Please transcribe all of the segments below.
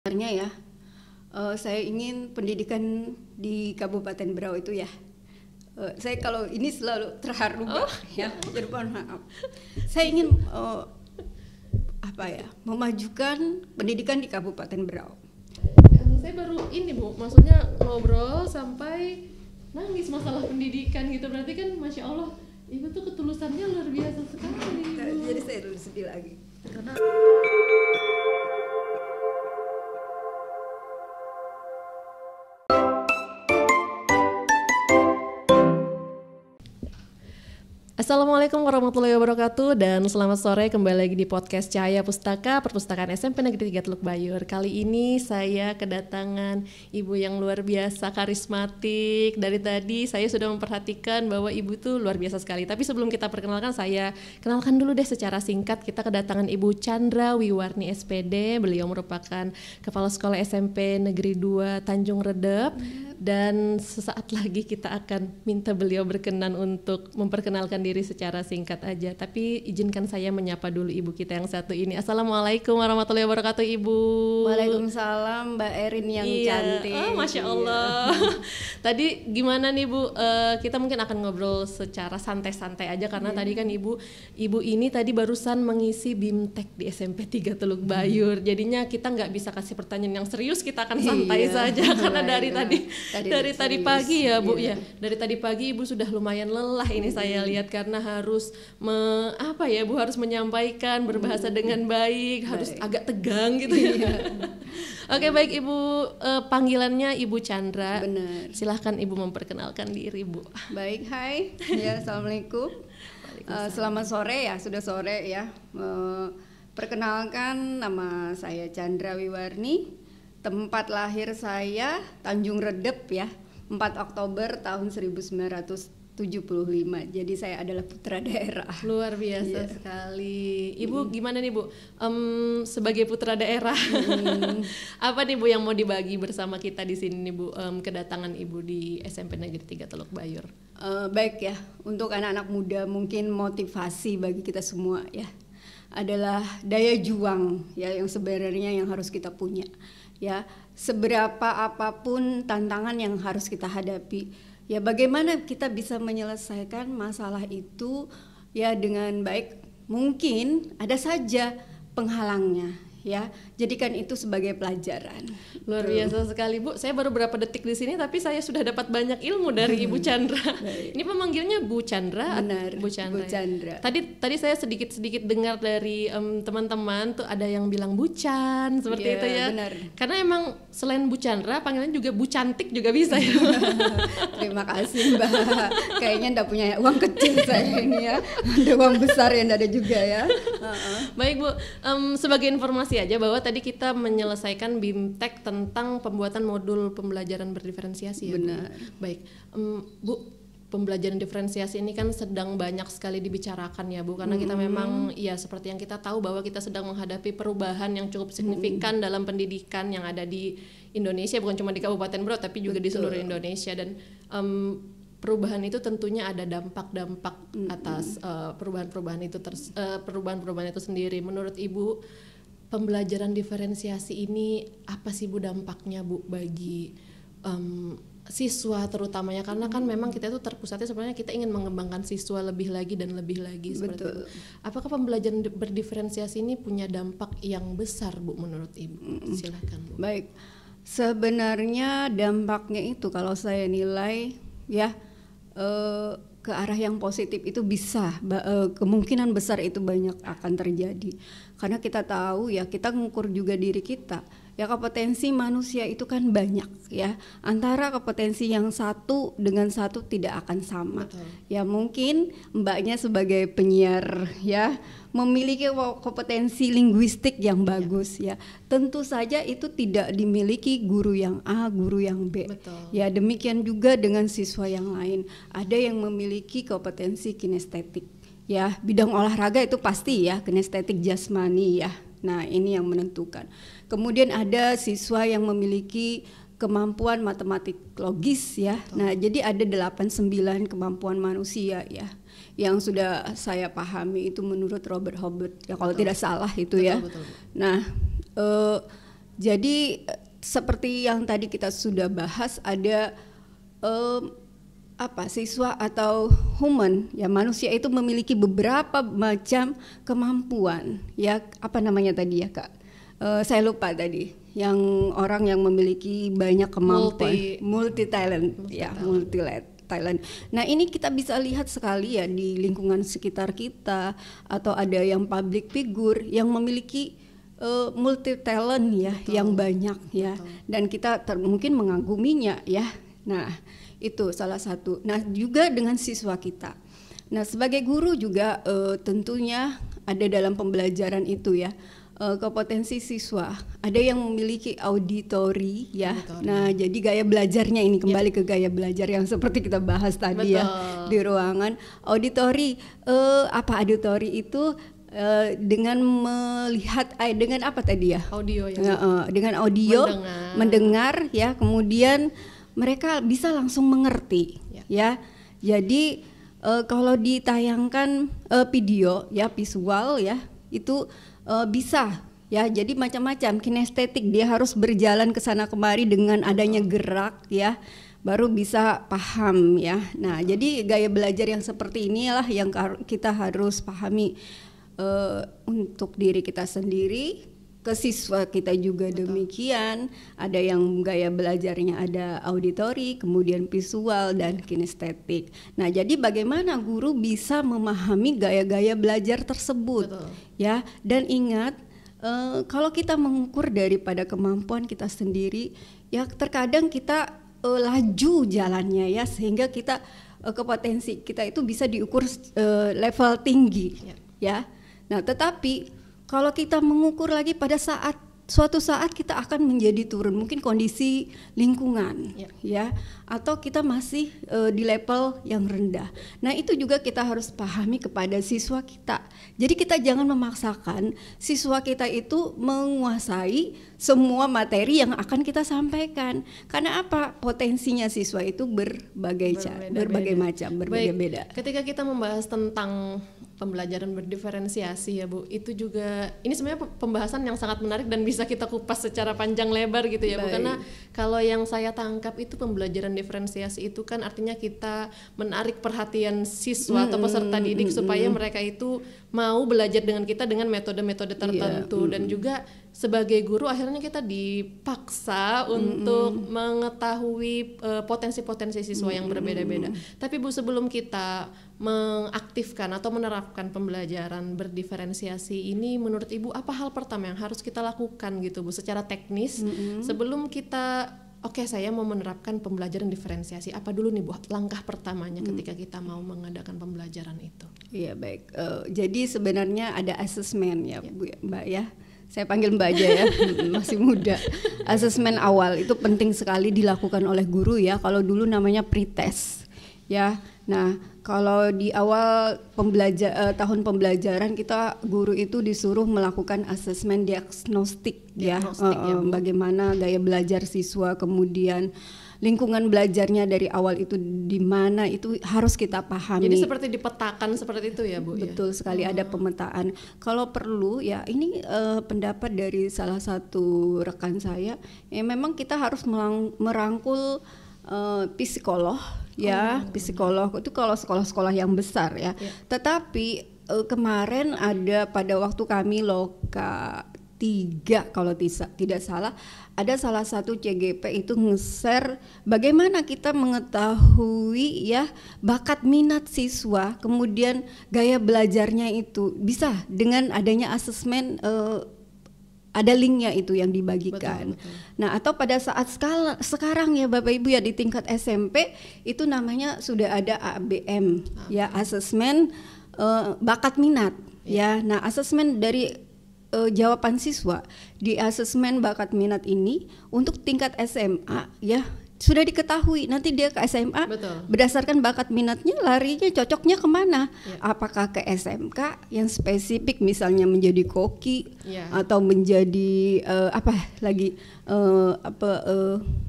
Sebenarnya ya, saya ingin pendidikan di Kabupaten Berau itu ya. Saya kalau ini selalu terharu ya, jadi mohon maaf. Saya ingin memajukan pendidikan di Kabupaten Berau. Ya, saya baru ini Bu, maksudnya ngobrol sampai nangis masalah pendidikan gitu, berarti kan Masya Allah Ibu tuh ketulusannya luar biasa sekali Bu. Jadi saya dulu sedih lagi. Karena Assalamualaikum warahmatullahi wabarakatuh dan selamat sore, kembali lagi di podcast Cahaya Pustaka Perpustakaan SMP Negeri 3 Teluk Bayur. Kali ini saya kedatangan ibu yang luar biasa karismatik. Dari tadi saya sudah memperhatikan bahwa ibu tuh luar biasa sekali. Tapi sebelum kita perkenalkan, saya kenalkan dulu deh secara singkat. Kita kedatangan Ibu Chandra Wiwarni SPD. Beliau merupakan Kepala Sekolah SMP Negeri 2 Tanjung Redep. Dan sesaat lagi kita akan minta beliau berkenan untuk memperkenalkan diri secara singkat aja. Tapi izinkan saya menyapa dulu ibu kita yang satu ini. Assalamualaikum warahmatullahi wabarakatuh Ibu. Waalaikumsalam Mbak Erin yang cantik. Masya Allah. Tadi gimana nih Bu? Kita mungkin akan ngobrol secara santai-santai aja karena tadi kan ibu ini tadi barusan mengisi BIMTEK di SMP 3 Teluk Bayur. Jadinya kita nggak bisa kasih pertanyaan yang serius, kita akan santai saja karena dari tadi pagi ya Bu ya. Dari tadi pagi Ibu sudah lumayan lelah ini saya lihat karena harus Bu harus menyampaikan berbahasa dengan baik, harus agak tegang gitu ya. Oke, baik Ibu, panggilannya Ibu Chandra. Benar. Silahkan Ibu memperkenalkan diri Bu. Baik, hai. Ya, assalamualaikum. Selamat sore ya, sudah sore ya. Perkenalkan, nama saya Chandra Wiwarni. Tempat lahir saya Tanjung Redep ya, 4 Oktober tahun 1975. Jadi saya adalah putra daerah. Luar biasa sekali. Ibu gimana nih Bu? Sebagai putra daerah, apa nih Bu yang mau dibagi bersama kita di sini nih Bu? Kedatangan Ibu di SMP Negeri 3 Teluk Bayur. Baik ya, untuk anak-anak muda mungkin motivasi bagi kita semua ya adalah daya juang ya yang sebenarnya yang harus kita punya. Ya, seberapa apapun tantangan yang harus kita hadapi, ya bagaimana kita bisa menyelesaikan masalah itu ya dengan baik. Mungkin ada saja penghalangnya ya, jadikan itu sebagai pelajaran. Luar biasa sekali Bu. Saya baru berapa detik di sini tapi saya sudah dapat banyak ilmu dari Ibu Chandra. Ini pemanggilnya Bu Chandra. Benar, Bu Chandra. Bu Chandra. Tadi saya sedikit dengar dari teman-teman tuh ada yang bilang Bu Chan seperti itu ya. Benar. Karena emang selain Bu Chandra panggilannya juga Bu Cantik juga bisa ya. Terima kasih Mbak. Kayaknya enggak punya uang kecil saya ini ya. Ada uang besar yang ada juga ya. Baik Bu, sebagai informasi aja bahwa tadi kita menyelesaikan BIMTEK tentang pembuatan modul pembelajaran berdiferensiasi ya. Benar. Bu. Baik, Bu, pembelajaran diferensiasi ini kan sedang banyak sekali dibicarakan ya Bu, karena kita memang ya seperti yang kita tahu bahwa kita sedang menghadapi perubahan yang cukup signifikan dalam pendidikan yang ada di Indonesia, bukan cuma di Kabupaten Berau tapi juga di seluruh Indonesia. Dan perubahan itu tentunya ada dampak-dampak atas perubahan-perubahan itu sendiri. Menurut Ibu, pembelajaran diferensiasi ini apa sih Bu dampaknya Bu bagi siswa terutamanya, karena kan memang kita itu terpusatnya sebenarnya kita ingin mengembangkan siswa lebih lagi dan lebih lagi seperti itu. Apakah pembelajaran berdiferensiasi ini punya dampak yang besar Bu menurut Ibu? Silakan Bu. Baik. Sebenarnya dampaknya itu kalau saya nilai ya ke arah yang positif itu bisa, kemungkinan besar itu banyak akan terjadi. Karena kita tahu ya, kita mengukur juga diri kita. Ya kompetensi manusia itu kan banyak ya. Antara kompetensi yang satu dengan satu tidak akan sama. Betul. Ya mungkin Mbaknya sebagai penyiar ya memiliki kompetensi linguistik yang bagus ya. Tentu saja itu tidak dimiliki guru yang A, guru yang B. Betul. Ya demikian juga dengan siswa yang lain. Ada yang memiliki kompetensi kinestetik. Ya, bidang olahraga itu pasti ya, kinestetik jasmani ya. Nah, ini yang menentukan. Kemudian ada siswa yang memiliki kemampuan matematik logis ya. Betul. Nah, jadi ada 8-9 kemampuan manusia ya. Yang sudah saya pahami itu menurut Robert Hubbard ya, kalau tidak salah itu ya. Betul. Nah, Jadi seperti yang tadi kita sudah bahas, ada siswa atau human, ya, manusia itu memiliki beberapa macam kemampuan, ya, apa namanya tadi ya Kak? Saya lupa tadi. Yang orang yang memiliki banyak kemampuan, multi talent. Nah, ini kita bisa lihat sekali ya di lingkungan sekitar kita, atau ada yang public figure yang memiliki multi talent ya. Betul. Yang banyak ya. Betul. Dan kita mungkin mengaguminya ya. Nah, itu salah satu. Nah, juga dengan siswa kita. Nah, sebagai guru juga tentunya ada dalam pembelajaran itu ya, kompetensi siswa. Ada yang memiliki auditori ya. Nah, jadi gaya belajarnya ini kembali ke gaya belajar yang seperti kita bahas tadi. Betul. Ya di ruangan. Auditori, apa auditori itu? Dengan melihat dengan apa tadi ya? Audio ya. Dengan audio, mendengar ya, kemudian mereka bisa langsung mengerti ya. Jadi kalau ditayangkan video ya, visual ya, itu bisa ya, jadi macam-macam kinestetik, dia harus berjalan ke sana kemari dengan adanya gerak ya, baru bisa paham ya. Nah, jadi gaya belajar yang seperti inilah yang kita harus pahami untuk diri kita sendiri, ke siswa kita juga. Betul. Demikian, ada yang gaya belajarnya ada auditori, kemudian visual dan kinestetik. Nah, jadi bagaimana guru bisa memahami gaya-gaya belajar tersebut. Betul. Ya, dan ingat kalau kita mengukur daripada kemampuan kita sendiri, ya terkadang kita laju jalannya ya, sehingga kita kompetensi kita itu bisa diukur level tinggi ya. Nah, tetapi kalau kita mengukur lagi pada suatu saat kita akan menjadi turun, mungkin kondisi lingkungan ya, atau kita masih di level yang rendah. Nah, itu juga kita harus pahami kepada siswa kita. Jadi kita jangan memaksakan siswa kita itu menguasai semua materi yang akan kita sampaikan. Karena apa? Potensinya siswa itu berbagai macam, berbeda-beda. Ketika kita membahas tentang pembelajaran berdiferensiasi ya Bu, itu juga ini sebenarnya pembahasan yang sangat menarik dan bisa kita kupas secara panjang lebar gitu ya. Baik. Bu, karena kalau yang saya tangkap itu pembelajaran diferensiasi itu kan artinya kita menarik perhatian siswa atau peserta didik supaya mereka itu mau belajar dengan kita dengan metode-metode tertentu. Dan juga sebagai guru akhirnya kita dipaksa untuk mengetahui potensi-potensi siswa yang berbeda-beda. Tapi Bu, sebelum kita mengaktifkan atau menerapkan pembelajaran berdiferensiasi ini, menurut Ibu apa hal pertama yang harus kita lakukan gitu Bu secara teknis sebelum kita saya mau menerapkan pembelajaran diferensiasi, apa dulu nih Bu langkah pertamanya ketika kita mau mengadakan pembelajaran itu? Iya, baik. Jadi sebenarnya ada asesmen ya Bu, Mbak ya. Saya panggil Mbak aja ya, masih muda. Asesmen awal itu penting sekali dilakukan oleh guru ya. Kalau dulu namanya pretest ya. Nah, kalau di awal tahun pembelajaran kita guru itu disuruh melakukan asesmen diagnostik ya, bagaimana gaya belajar siswa, kemudian lingkungan belajarnya dari awal itu di mana, itu harus kita pahami. Jadi seperti dipetakan seperti itu ya Bu? Betul sekali, ada pemetaan. Kalau perlu ya, ini pendapat dari salah satu rekan saya, ya memang kita harus merangkul psikolog ya, psikolog itu kalau sekolah-sekolah yang besar ya. Tetapi kemarin ada pada waktu kami Loka 3 kalau tidak salah, ada salah satu CGP itu nge-share bagaimana kita mengetahui ya bakat minat siswa, kemudian gaya belajarnya itu bisa dengan adanya asesmen, ada linknya itu yang dibagikan. Betul. Nah, atau pada saat sekarang ya Bapak Ibu ya, di tingkat SMP itu namanya sudah ada ABM ya, asesmen bakat minat ya. Nah, asesmen dari jawaban siswa di asesmen bakat minat ini untuk tingkat SMA ya sudah diketahui nanti dia ke SMA. Betul. Berdasarkan bakat minatnya larinya cocoknya kemana, apakah ke SMK yang spesifik misalnya menjadi koki atau menjadi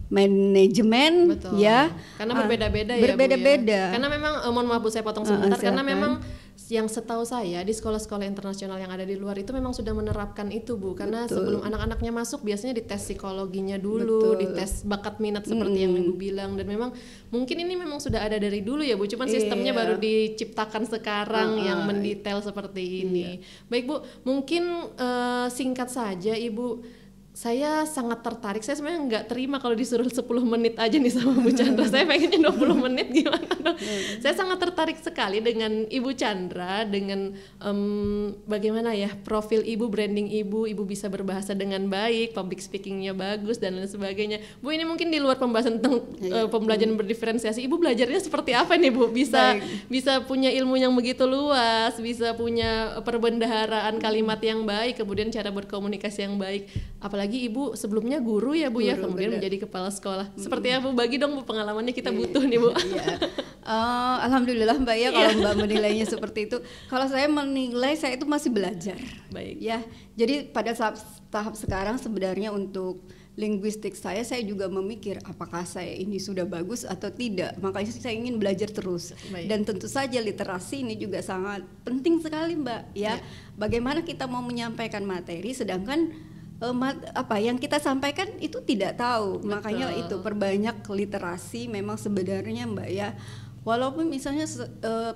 manajemen. Betul. Ya karena berbeda-beda ya Bu ya. Karena memang mohon maaf Bu saya potong sebentar, karena memang yang setahu saya di sekolah-sekolah internasional yang ada di luar itu memang sudah menerapkan itu Bu, karena sebelum anak-anaknya masuk biasanya dites psikologinya dulu, dites bakat minat seperti yang Ibu bilang, dan memang mungkin ini memang sudah ada dari dulu ya Bu, cuman sistemnya baru diciptakan sekarang yang mendetail seperti ini. Baik Bu, mungkin singkat saja Ibu, saya sangat tertarik. Saya sebenarnya nggak terima kalau disuruh 10 menit aja nih sama Bu Chandra. Saya pengennya 20 menit gimana dong. Saya sangat tertarik sekali dengan Ibu Chandra, dengan bagaimana ya profil Ibu, branding Ibu bisa berbahasa dengan baik, public speakingnya bagus dan lain sebagainya. Bu, ini mungkin di luar pembahasan tentang pembelajaran berdiferensiasi. Ibu belajarnya seperti apa nih Bu? Bisa punya ilmu yang begitu luas, bisa punya perbendaharaan kalimat yang baik, kemudian cara berkomunikasi yang baik. Apalagi Ibu sebelumnya guru ya Bu, ya, kemudian menjadi kepala sekolah. Seperti apa Bu? Bagi dong Bu pengalamannya, kita butuh nih Bu. Alhamdulillah Mbak ya kalau Mbak menilainya seperti itu. Kalau saya menilai saya itu masih belajar. Baik. Ya, jadi pada tahap sekarang sebenarnya untuk linguistik saya juga memikir apakah saya ini sudah bagus atau tidak. Makanya saya ingin belajar terus. Baik. Dan tentu saja literasi ini juga sangat penting sekali Mbak ya. Bagaimana kita mau menyampaikan materi sedangkan apa yang kita sampaikan itu tidak tahu. Betul. Makanya itu perbanyak literasi memang sebenarnya Mbak ya. Walaupun misalnya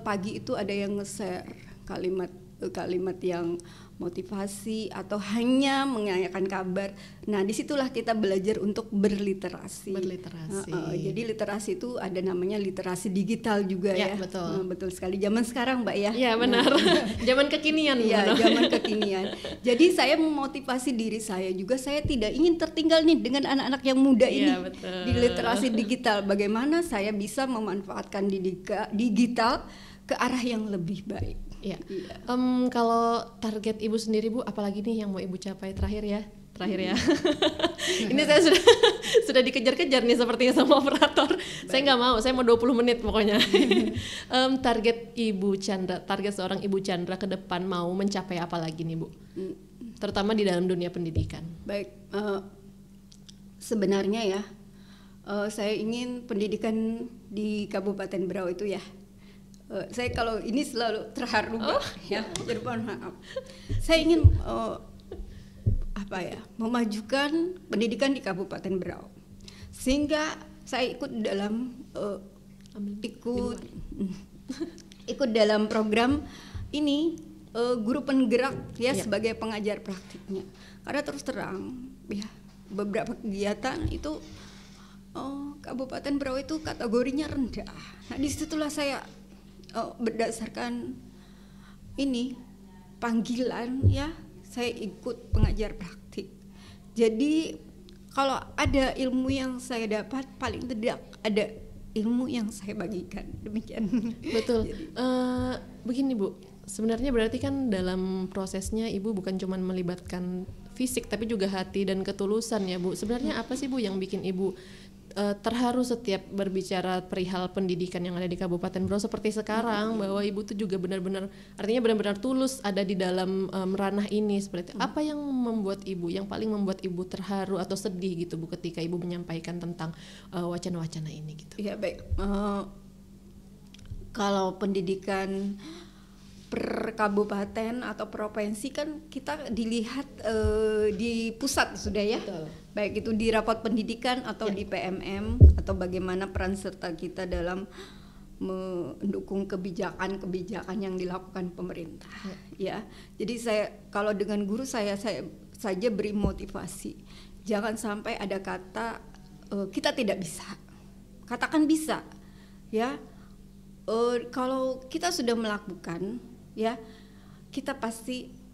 pagi itu ada yang nge-share kalimat yang motivasi atau hanya menanyakan kabar. Nah, disitulah kita belajar untuk berliterasi. Jadi literasi itu ada namanya literasi digital juga ya. Betul. Betul sekali. Zaman sekarang Mbak ya. Iya benar. Zaman kekinian. Iya, zaman kekinian. Jadi saya memotivasi diri saya juga. Saya tidak ingin tertinggal nih dengan anak-anak yang muda ini di literasi digital. Bagaimana saya bisa memanfaatkan digital ke arah yang lebih baik. Iya. Kalau target Ibu sendiri Bu, apalagi nih yang mau Ibu capai terakhir ya? Ini saya sudah dikejar-kejar nih sepertinya sama operator. Baik. Saya nggak mau, saya mau 20 menit pokoknya. Target Ibu Chandra, target seorang Ibu Chandra ke depan mau mencapai apa lagi nih Bu? Terutama di dalam dunia pendidikan. Baik, sebenarnya ya saya ingin pendidikan di Kabupaten Berau itu ya. Saya kalau ini selalu terharu ya, jadi mohon maaf. Saya ingin memajukan pendidikan di Kabupaten Berau, sehingga saya ikut dalam program ini guru penggerak ya sebagai pengajar praktiknya. Karena terus terang ya beberapa kegiatan itu Kabupaten Berau itu kategorinya rendah. Nah disitulah saya berdasarkan ini panggilan ya saya ikut pengajar praktik. Jadi kalau ada ilmu yang saya dapat, paling tidak ada ilmu yang saya bagikan, demikian. Betul. Begini Bu, sebenarnya berarti kan dalam prosesnya Ibu bukan cuma melibatkan fisik tapi juga hati dan ketulusan ya Bu. Sebenarnya apa sih Bu yang bikin Ibu terharu setiap berbicara perihal pendidikan yang ada di Kabupaten Berau seperti sekarang, bahwa Ibu tuh juga benar-benar, artinya benar-benar tulus ada di dalam ranah ini seperti itu. Apa yang paling membuat Ibu terharu atau sedih gitu Bu ketika Ibu menyampaikan tentang wacana-wacana ini gitu? Ya baik, kalau pendidikan per kabupaten atau provinsi kan kita dilihat di pusat sudah ya. Betul. Baik itu di rapat pendidikan atau di PMM, atau bagaimana peran serta kita dalam mendukung kebijakan-kebijakan yang dilakukan pemerintah ya. Jadi saya kalau dengan guru saya saja beri motivasi, jangan sampai ada kata kita tidak bisa, katakan bisa ya. Kalau kita sudah melakukan ya,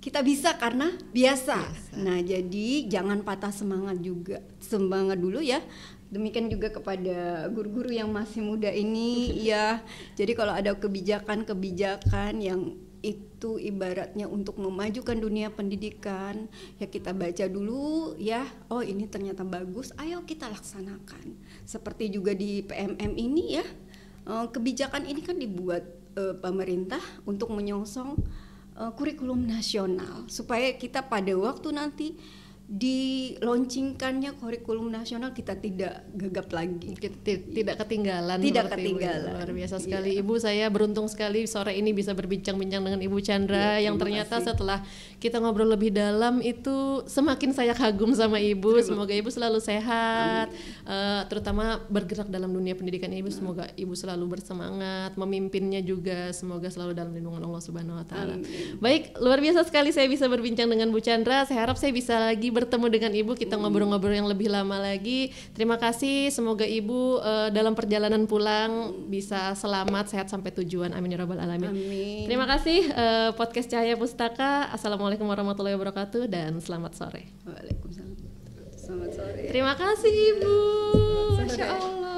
kita bisa karena biasa. Nah, jadi jangan patah semangat juga. Semangat dulu ya. Demikian juga kepada guru-guru yang masih muda ini ya. Jadi kalau ada kebijakan-kebijakan yang itu ibaratnya untuk memajukan dunia pendidikan, ya kita baca dulu ya. Oh, ini ternyata bagus. Ayo kita laksanakan. Seperti juga di PMM ini ya. Kebijakan ini kan dibuat pemerintah untuk menyongsong kurikulum nasional supaya kita pada waktu nanti di launchingkannya kurikulum nasional kita tidak gagap lagi. Tidak ketinggalan. Tidak berarti, ketinggalan. Ibu. Luar biasa sekali Ibu, saya beruntung sekali sore ini bisa berbincang-bincang dengan Ibu Chandra yang ternyata setelah kita ngobrol lebih dalam itu semakin saya kagum sama Ibu. Semoga Ibu selalu sehat, terutama bergerak dalam dunia pendidikan Ibu. Semoga Ibu selalu bersemangat, memimpinnya juga semoga selalu dalam lindungan Allah Subhanahu Wa Taala. Baik, luar biasa sekali saya bisa berbincang dengan Bu Chandra. Saya harap saya bisa lagi bertemu dengan Ibu, kita ngobrol-ngobrol yang lebih lama lagi. Terima kasih, semoga Ibu dalam perjalanan pulang bisa selamat, sehat sampai tujuan. Amin ya rabbal alamin. Amin. Terima kasih podcast Cahaya Pustaka. Assalamualaikum warahmatullahi wabarakatuh dan selamat sore. Waalaikumsalam. Selamat sore. Terima kasih Ibu. Masya Allah.